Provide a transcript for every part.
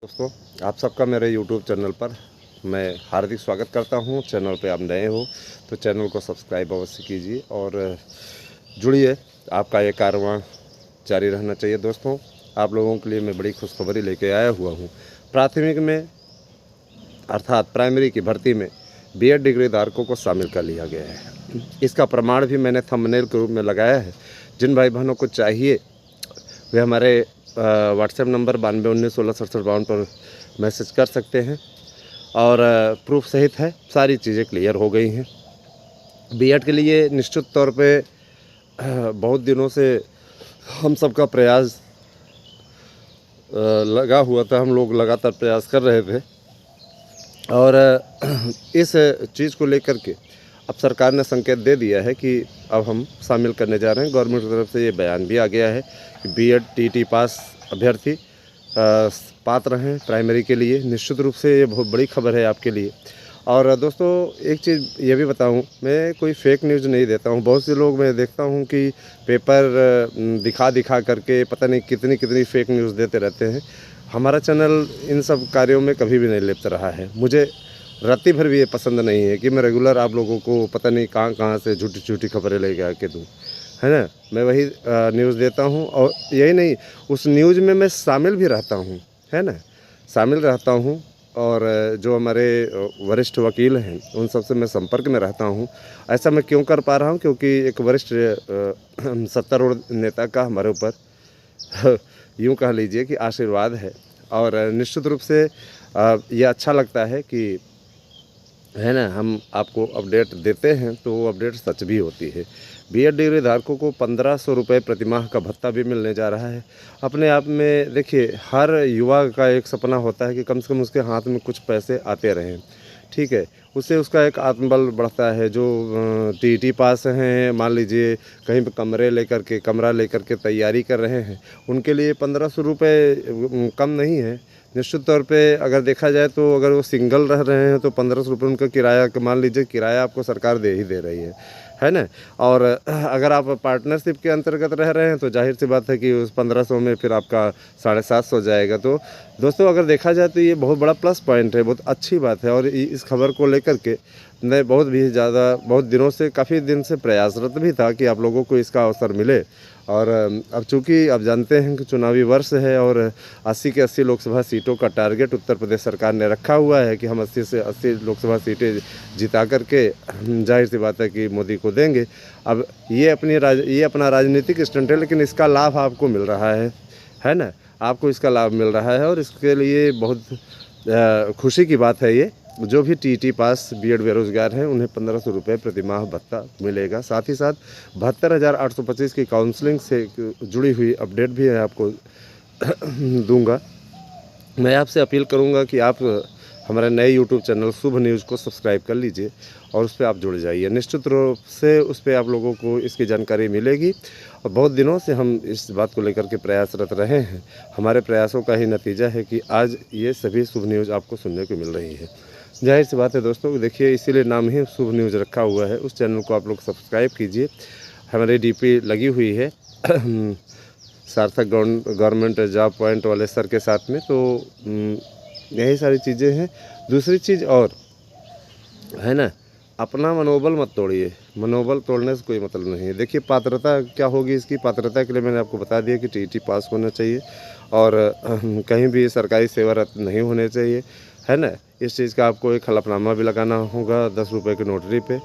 दोस्तों, आप सबका मेरे YouTube चैनल पर मैं हार्दिक स्वागत करता हूं। चैनल पे आप नए हो तो चैनल को सब्सक्राइब अवश्य कीजिए और जुड़िए। आपका ये कारवां जारी रहना चाहिए। दोस्तों, आप लोगों के लिए मैं बड़ी खुशखबरी लेके आया हुआ हूं। प्राथमिक में अर्थात प्राइमरी की भर्ती में बीएड डिग्री धारकों को शामिल कर लिया गया है। इसका प्रमाण भी मैंने थंबनेल के रूप में लगाया है। जिन भाई बहनों को चाहिए वे हमारे व्हाट्सएप नंबर 9219166752 पर मैसेज कर सकते हैं और प्रूफ सहित है। सारी चीज़ें क्लियर हो गई हैं। बीएड के लिए निश्चित तौर पे बहुत दिनों से हम सबका प्रयास लगा हुआ था। हम लोग लगातार प्रयास कर रहे थे और इस चीज़ को लेकर के अब सरकार ने संकेत दे दिया है कि अब हम शामिल करने जा रहे हैं। गवर्नमेंट की तरफ से ये बयान भी आ गया है कि बीएड टीटी पास अभ्यर्थी पात्र हैं प्राइमरी के लिए। निश्चित रूप से ये बहुत बड़ी खबर है आपके लिए। और दोस्तों, एक चीज़ ये भी बताऊं, मैं कोई फेक न्यूज़ नहीं देता हूं। बहुत से लोग मैं देखता हूं कि पेपर दिखा करके पता नहीं कितनी कितनी फेक न्यूज़ देते रहते हैं। हमारा चैनल इन सब कार्यों में कभी भी नहीं लिप्त रहा है। मुझे रत्ती भर भी ये पसंद नहीं है कि मैं रेगुलर आप लोगों को पता नहीं कहाँ से झूठी झूठी खबरें लेके आके दूँ, है ना। मैं वही न्यूज़ देता हूँ और यही नहीं, उस न्यूज़ में मैं शामिल भी रहता हूँ, है ना, शामिल रहता हूँ। और जो हमारे वरिष्ठ वकील हैं उन सब से मैं संपर्क में रहता हूँ। ऐसा मैं क्यों कर पा रहा हूँ? क्योंकि एक वरिष्ठ सत्तारूढ़ नेता का हमारे ऊपर यूँ कह लीजिए कि आशीर्वाद है। और निश्चित रूप से ये अच्छा लगता है कि, है ना, हम आपको अपडेट देते हैं तो वो अपडेट सच भी होती है। बीएड डिग्री धारकों को 1500 रुपये प्रतिमाह का भत्ता भी मिलने जा रहा है। अपने आप में देखिए, हर युवा का एक सपना होता है कि कम से कम उसके हाथ में कुछ पैसे आते रहें, ठीक है। उससे उसका एक आत्मबल बढ़ता है। जो टीटी पास हैं, मान लीजिए कहीं पे कमरा लेकर के तैयारी कर रहे हैं, उनके लिए 1500 रुपये कम नहीं है। निश्चित तौर पे अगर देखा जाए तो अगर वो सिंगल रह रहे हैं तो 1500 रुपये उनका किराया, मान लीजिए किराया आपको सरकार दे ही दे रही है ना। और अगर आप पार्टनरशिप के अंतर्गत रह रहे हैं तो जाहिर सी बात है कि उस 1500 में फिर आपका 750 जाएगा। तो दोस्तों, अगर देखा जाए तो ये बहुत बड़ा प्लस पॉइंट है, बहुत अच्छी बात है। और इस खबर को लेकर के मैं बहुत दिनों से, काफ़ी दिन से प्रयासरत भी था कि आप लोगों को इसका अवसर मिले। और अब चूँकि आप जानते हैं कि चुनावी वर्ष है और 80 के 80 लोकसभा सीटों का टारगेट उत्तर प्रदेश सरकार ने रखा हुआ है कि हम 80 से 80 लोकसभा सीटें जिता करके जाहिर सी बात है कि मोदी को देंगे। अब ये अपना राजनीतिक स्टंट है, लेकिन इसका लाभ आपको मिल रहा है ना। आपको इसका लाभ मिल रहा है और इसके लिए बहुत खुशी की बात है। ये जो भी टीटी पास बीएड बेरोजगार हैं उन्हें 1500 रुपये प्रतिमाह भत्ता मिलेगा। साथ ही साथ 72,825 की काउंसलिंग से जुड़ी हुई अपडेट भी है आपको दूंगा। मैं आपसे अपील करूंगा कि आप हमारे नए YouTube चैनल शुभ न्यूज़ को सब्सक्राइब कर लीजिए और उस पर आप जुड़ जाइए। निश्चित रूप से उस पर आप लोगों को इसकी जानकारी मिलेगी। और बहुत दिनों से हम इस बात को लेकर के प्रयासरत रहे हैं। हमारे प्रयासों का ही नतीजा है कि आज ये सभी शुभ न्यूज़ आपको सुनने को मिल रही है। जाहिर सी बात है दोस्तों, देखिए इसीलिए नाम ही शुभ न्यूज़ रखा हुआ है। उस चैनल को आप लोग सब्सक्राइब कीजिए। हमारी डीपी लगी हुई है सार्थक गवर्नमेंट जॉब पॉइंट वाले सर के साथ में। तो यही सारी चीज़ें हैं। दूसरी चीज़ और है ना, अपना मनोबल मत तोड़िए। मनोबल तोड़ने से कोई मतलब नहीं है। देखिए, पात्रता क्या होगी इसकी? पात्रता के लिए मैंने आपको बता दिया कि टीटी पास होना चाहिए और कहीं भी सरकारी सेवारत नहीं होने चाहिए, है ना। इस चीज़ का आपको एक हलफनामा भी लगाना होगा 10 रुपये की नोटरी पे,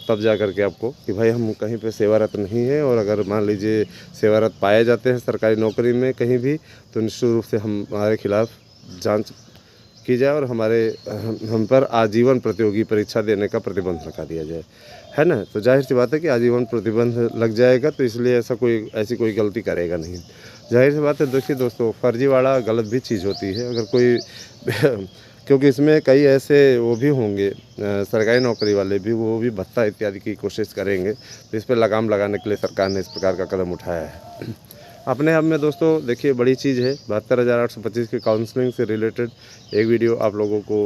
तब जा कर के आपको कि भाई हम कहीं पे सेवारत नहीं है। और अगर मान लीजिए सेवारत पाए जाते हैं सरकारी नौकरी में कहीं भी, तो निश्चित रूप से हमारे खिलाफ़ जांच की जाए और हम पर आजीवन प्रतियोगी परीक्षा देने का प्रतिबंध लगा दिया जाए, है ना। तो जाहिर सी बात है कि आजीवन प्रतिबंध लग जाएगा, तो इसलिए ऐसी कोई गलती करेगा नहीं। जाहिर सी बात है। देखिए दोस्तों, फर्जीवाड़ा गलत भी चीज़ होती है। अगर कोई क्योंकि इसमें कई ऐसे वो भी होंगे सरकारी नौकरी वाले भी, वो भी भत्ता इत्यादि की कोशिश करेंगे। तो इस पर लगाम लगाने के लिए सरकार ने इस प्रकार का कदम उठाया है। अपने आप में दोस्तों देखिए बड़ी चीज़ है। 72,825 की काउंसलिंग से रिलेटेड एक वीडियो आप लोगों को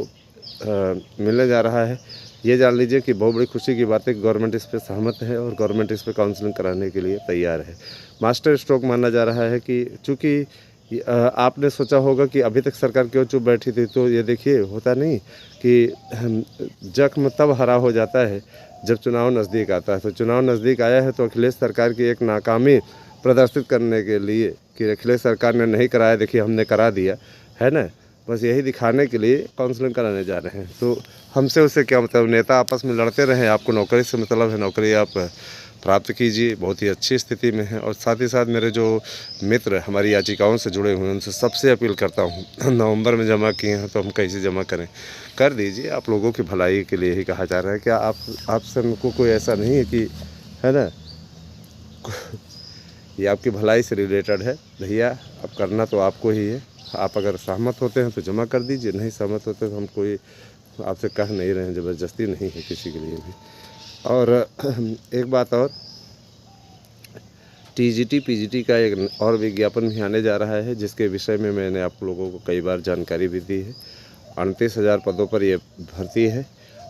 मिलने जा रहा है। ये जान लीजिए कि बहुत बड़ी खुशी की बात है कि गवर्नमेंट इस पर सहमत है और गवर्नमेंट इस पर काउंसलिंग कराने के लिए तैयार है। मास्टर स्ट्रोक माना जा रहा है कि चूँकि आपने सोचा होगा कि अभी तक सरकार क्यों चुप बैठी थी, तो ये देखिए होता नहीं कि जख्म तब हरा हो जाता है जब चुनाव नज़दीक आता है। तो चुनाव नज़दीक आया है तो अखिलेश सरकार की एक नाकामी प्रदर्शित करने के लिए कि अखिलेश सरकार ने नहीं कराया, देखिए हमने करा दिया है ना, बस यही दिखाने के लिए काउंसलिंग कराने जा रहे हैं। तो हमसे उससे क्या मतलब, नेता आपस में लड़ते रहें, आपको नौकरी से मतलब है, नौकरी आप प्राप्त कीजिए, बहुत ही अच्छी स्थिति में है। और साथ ही साथ मेरे जो मित्र हमारी याचिकाओं से जुड़े हुए हैं उनसे सबसे अपील करता हूँ, नवंबर में जमा किए हैं तो हम कैसे जमा करें, कर दीजिए, आप लोगों की भलाई के लिए ही कहा जा रहा है। क्या आपसे हमको कोई ऐसा नहीं है कि, है ना, ये आपकी भलाई से रिलेटेड है भैया, अब करना तो आपको ही है। आप अगर सहमत होते हैं तो जमा कर दीजिए, नहीं सहमत होते तो हम कोई आपसे कह नहीं रहे हैं, ज़बरदस्ती नहीं है किसी के लिए भी। और एक बात और, टीजीटी पीजीटी का एक और विज्ञापन भी आने जा रहा है, जिसके विषय में मैंने आप लोगों को कई बार जानकारी भी दी है। 38,000 पदों पर ये भर्ती है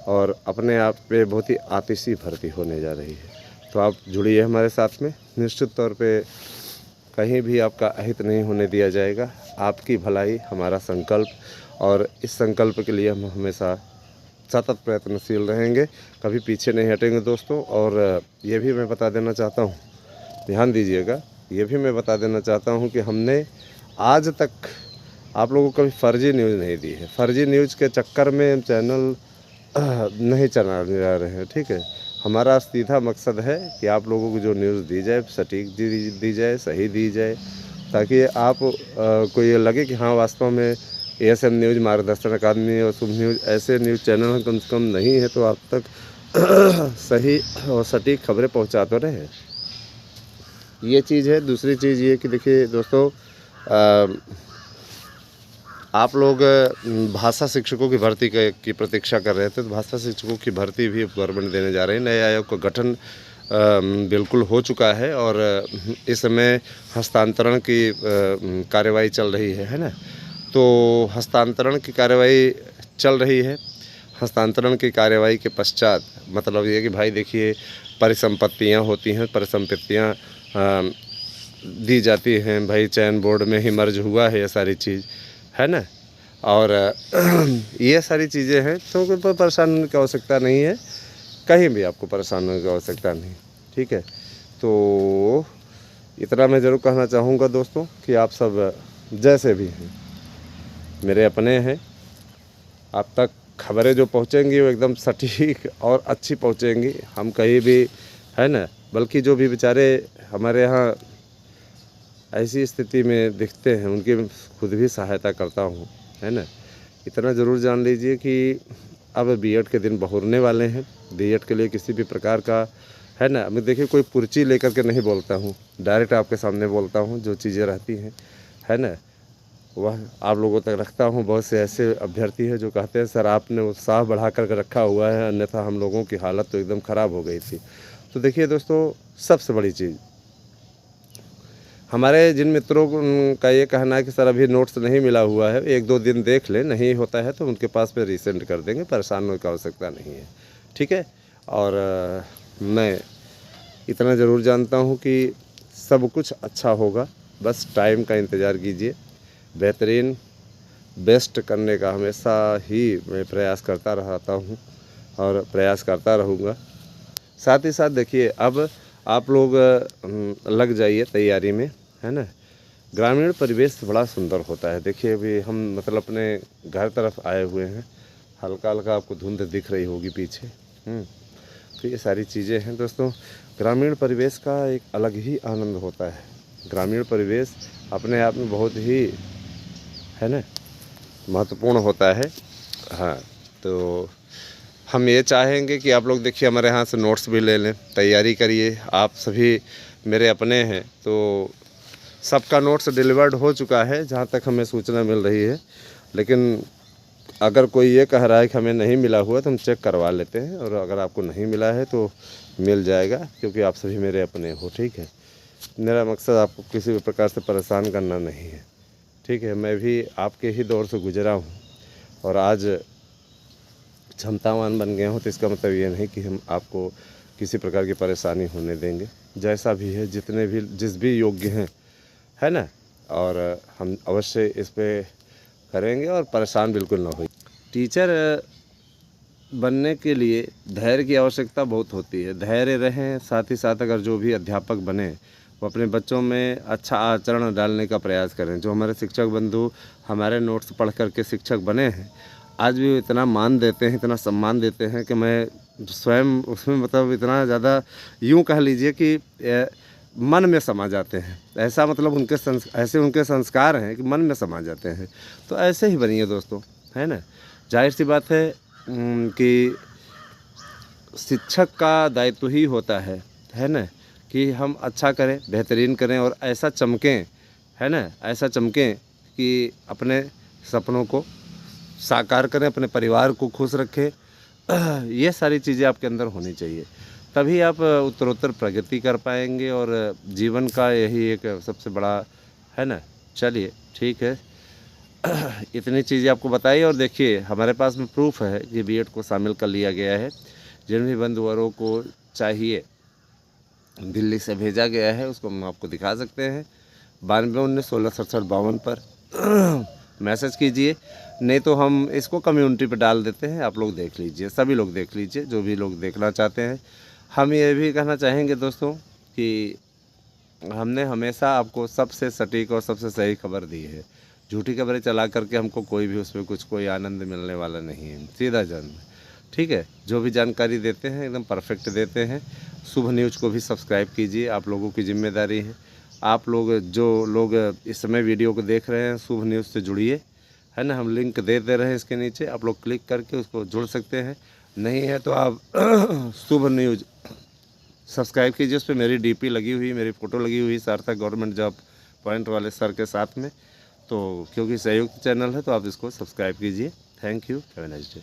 और अपने आप पे बहुत ही आतिशी भर्ती होने जा रही है। तो आप जुड़िए हमारे साथ में, निश्चित तौर पे कहीं भी आपका अहित नहीं होने दिया जाएगा। आपकी भलाई हमारा संकल्प, और इस संकल्प के लिए हम हमेशा सतत प्रयत्नशील रहेंगे, कभी पीछे नहीं हटेंगे दोस्तों। और ये भी मैं बता देना चाहता हूँ, ध्यान दीजिएगा, ये भी मैं बता देना चाहता हूँ कि हमने आज तक आप लोगों को कभी फर्जी न्यूज़ नहीं दी है। फर्जी न्यूज़ के चक्कर में हम चैनल नहीं चला रहे हैं, ठीक है। हमारा सीधा मकसद है कि आप लोगों को जो न्यूज़ दी जाए सटीक दी जाए, सही दी जाए, ताकि आप को ये लगे कि हाँ वास्तव में एएसएम न्यूज़, मार्गदर्शन अकादमी और शुभ न्यूज़ ऐसे न्यूज़ चैनल कम से कम नहीं है, तो आप तक सही और सटीक खबरें पहुँचा तो रहे। ये चीज़ है। दूसरी चीज़ ये कि देखिए दोस्तों, आप लोग भाषा शिक्षकों की भर्ती की प्रतीक्षा कर रहे थे, तो भाषा शिक्षकों की भर्ती भी गवर्नमेंट देने जा रही है। नए आयोग का गठन बिल्कुल हो चुका है और इस समय हस्तांतरण की कार्यवाही चल रही है ना। तो हस्तांतरण की कार्यवाही चल रही है। हस्तांतरण की कार्यवाही के पश्चात मतलब ये कि भाई देखिए, परिसंपत्तियाँ होती हैं, परिसंपत्तियाँ दी जाती हैं भाई, चयन बोर्ड में ही मर्ज हुआ है ये सारी चीज़, है ना। और ये सारी चीज़ें हैं, तो कोई परेशान होने की आवश्यकता नहीं है, कहीं भी आपको परेशान होने की आवश्यकता नहीं, ठीक है। तो इतना मैं ज़रूर कहना चाहूँगा दोस्तों कि आप सब जैसे भी हैं मेरे अपने हैं, आप तक खबरें जो पहुँचेंगी वो एकदम सटीक और अच्छी पहुँचेंगी। हम कहीं भी, है ना, बल्कि जो भी बेचारे हमारे यहाँ ऐसी स्थिति में दिखते हैं उनकी खुद भी सहायता करता हूँ, है ना। इतना ज़रूर जान लीजिए कि अब बीएड के दिन बहुरने वाले हैं। बीएड के लिए किसी भी प्रकार का, है ना, मैं देखिए कोई पुर्ची लेकर के नहीं बोलता हूँ, डायरेक्ट आपके सामने बोलता हूँ। जो चीज़ें रहती हैं, है ना, वह आप लोगों तक रखता हूँ। बहुत से ऐसे अभ्यर्थी हैं जो कहते हैं सर आपने उत्साह बढ़ा कर रखा हुआ है, अन्यथा हम लोगों की हालत तो एकदम ख़राब हो गई थी। तो देखिए दोस्तों, सबसे बड़ी चीज़, हमारे जिन मित्रों का ये कहना है कि सर अभी नोट्स नहीं मिला हुआ है, 1-2 दिन देख लें, नहीं होता है तो उनके पास पे रीसेंड कर देंगे, परेशान होने की आवश्यकता नहीं है, ठीक है। और मैं इतना ज़रूर जानता हूँ कि सब कुछ अच्छा होगा, बस टाइम का इंतज़ार कीजिए। बेहतरीन बेस्ट करने का हमेशा ही मैं प्रयास करता रहता हूँ और प्रयास करता रहूँगा। साथ ही साथ देखिए, अब आप लोग लग जाइए तैयारी में, है ना। ग्रामीण परिवेश बड़ा सुंदर होता है। देखिए अभी हम मतलब अपने घर तरफ आए हुए हैं, हल्का हल्का आपको धुंध दिख रही होगी पीछे। तो ये सारी चीज़ें हैं दोस्तों। ग्रामीण परिवेश का एक अलग ही आनंद होता है। ग्रामीण परिवेश अपने आप में बहुत ही, है ना, महत्वपूर्ण होता है। हाँ, तो हम ये चाहेंगे कि आप लोग देखिए हमारे यहाँ से नोट्स भी ले लें, तैयारी करिए। आप सभी मेरे अपने हैं, तो सबका नोट्स डिलीवर्ड हो चुका है जहाँ तक हमें सूचना मिल रही है। लेकिन अगर कोई ये कह रहा है कि हमें नहीं मिला हुआ तो हम चेक करवा लेते हैं, और अगर आपको नहीं मिला है तो मिल जाएगा, क्योंकि आप सभी मेरे अपने हो, ठीक है। मेरा मकसद आपको किसी भी प्रकार से परेशान करना नहीं है, ठीक है। मैं भी आपके ही दौर से गुजरा हूँ और आज क्षमतावान बन गया हूँ, तो इसका मतलब ये नहीं कि हम आपको किसी प्रकार की परेशानी होने देंगे। जैसा भी है, जितने भी जिस भी योग्य हैं, है ना, और हम अवश्य इस पे करेंगे और परेशान बिल्कुल ना होइए। टीचर बनने के लिए धैर्य की आवश्यकता बहुत होती है। धैर्य रहें, साथ ही साथ अगर जो भी अध्यापक बने वो अपने बच्चों में अच्छा आचरण डालने का प्रयास करें। जो हमारे शिक्षक बंधु हमारे नोट्स पढ़ कर के शिक्षक बने हैं, आज भी वो इतना मान देते हैं, इतना सम्मान देते हैं कि मैं स्वयं उसमें मतलब इतना ज़्यादा यूँ कह लीजिए कि मन में समा जाते हैं। ऐसा मतलब ऐसे उनके संस्कार हैं कि मन में समा जाते हैं। तो ऐसे ही बनिए दोस्तों, है ना। जाहिर सी बात है कि शिक्षक का दायित्व ही होता है ना, कि हम अच्छा करें, बेहतरीन करें और ऐसा चमकें, है ना, ऐसा चमकें कि अपने सपनों को साकार करें, अपने परिवार को खुश रखें। ये सारी चीज़ें आपके अंदर होनी चाहिए, तभी आप उत्तरोत्तर प्रगति कर पाएंगे और जीवन का यही एक सबसे बड़ा, है ना। चलिए ठीक है, इतनी चीज़ें आपको बताई। और देखिए हमारे पास में प्रूफ है कि बीएड को शामिल कर लिया गया है। जिन भी बंधुवरों को चाहिए दिल्ली से भेजा गया है उसको हम आपको दिखा सकते हैं। 9219166752 पर मैसेज कीजिए, नहीं तो हम इसको कम्युनिटी पे डाल देते हैं, आप लोग देख लीजिए, सभी लोग देख लीजिए जो भी लोग देखना चाहते हैं। हम ये भी कहना चाहेंगे दोस्तों कि हमने हमेशा आपको सबसे सटीक और सबसे सही खबर दी है। झूठी खबरें चला करके हमको उसमें कोई आनंद मिलने वाला नहीं है, सीधा जन्म। ठीक है, जो भी जानकारी देते हैं एकदम परफेक्ट देते हैं। शुभ न्यूज़ को भी सब्सक्राइब कीजिए, आप लोगों की जिम्मेदारी है। आप लोग जो लोग इस समय वीडियो को देख रहे हैं, शुभ न्यूज़ से जुड़िए, है ना। हम लिंक दे रहे हैं इसके नीचे, आप लोग क्लिक करके उसको जुड़ सकते हैं। नहीं है तो आप शुभ न्यूज़ सब्सक्राइब कीजिए, उस पर मेरी डीपी लगी हुई, मेरी फ़ोटो लगी हुई सार्थक गवर्नमेंट जॉब पॉइंट वाले सर के साथ में। तो क्योंकि संयुक्त चैनल है तो आप इसको सब्सक्राइब कीजिए। Thank you, have a nice day.